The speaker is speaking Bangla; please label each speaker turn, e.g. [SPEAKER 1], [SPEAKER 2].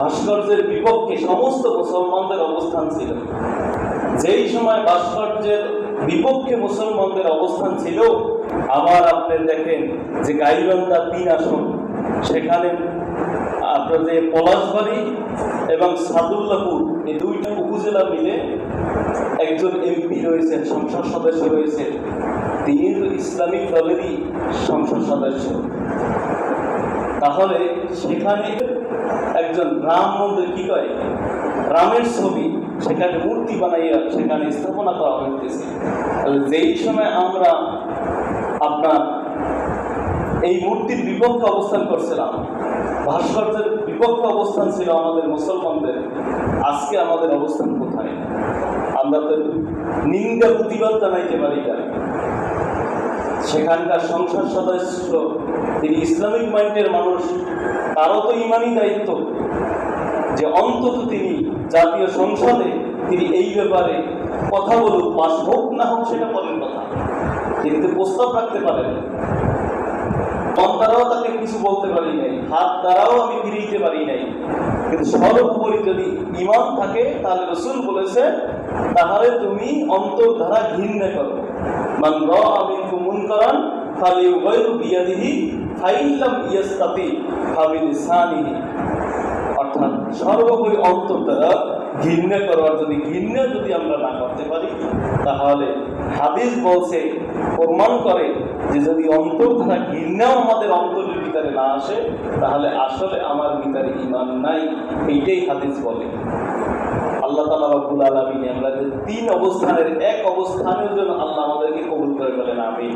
[SPEAKER 1] ভাস্কর্যের বিপক্ষে সমস্ত মুসলমানদের অবস্থান ছিল। যেই সময় ভাস্কর্যের বিপক্ষে মুসলমানদের অবস্থান ছিল, আবার আপনি দেখেন যে গাইবান্ধা 3 আসন, সেখানে আপনার যে পলাশবাড়ি এবং সাদুল্লাপুর এই 2টা উপজেলা মিলে একজন এমপি রয়েছেন, সংসদ সদস্য রয়েছেন, তিনি তো ইসলামিক দলেরই সংসদ সদস্য। তাহলে সেখানে একজন রাম মন্দির কি করে, রামের ছবি সেখানে মূর্তি বানাইয়া সেখানে স্থাপনা করা হইতেছে। যেই সময় আমরা আপনার এই মূর্তির বিপক্ষে অবস্থান করছিলাম, ভাস্কর্যের বিপক্ষে অবস্থান ছিল আমাদের মুসলমানদের, আজকে আমাদের অবস্থান কোথায়? আমরা তো নিন্দা প্রতিবাদ জানাইতে পারি না। সেখানকার সংসদ সদস্য তিনি ইসলামিক মাইন্ডের মানুষ, তারও তো ইমানি দায়িত্ব যে অন্তত তিনি জাতীয় সংসদে তিনি এই ব্যাপারে কথা বলুক, পাস হোক না হোক সেটা পরের কথা, কিন্তু প্রস্তাব রাখতে পারেন। মন দ্বারাও তাকে কিছু বলতে পারি নাই, হাত দ্বারাও আমি ফিরিয়ে পারি নাই, কিন্তু সর্বোপরি যদি ইমান থাকে তাহলে রাসূল বলেছে তাহলে তুমি অন্তর দ্বারা ঘৃণা করো। মান রাআ মিনকুম মুনকারান ফালিয়ুগাইরু বিয়াদিহি ফাইন লাম ইয়াস্তাতি ফাবিলিসানিহি। অর্থাৎ সর্বোপরি অন্তর দ্বারা ঘৃণা করার ঘৃণা যদি আমরা না করতে পারি, তাহলে হাদিস বলছে, প্রমাণ করে যে যদি অন্তর দ্বারা ঘৃণাও আমাদের অন্তরের ভিতরে না আসে, তাহলে আসলে আমার ভিতরে ঈমান নাই, এইটাই হাদিস বলে। আল্লাহ তাআলা রব্বুল আলামিন আমরা 3 অবস্থানের এক অবস্থানের জন্য আল্লাহ আমাদেরকে কবুল করে বলেন আমিন।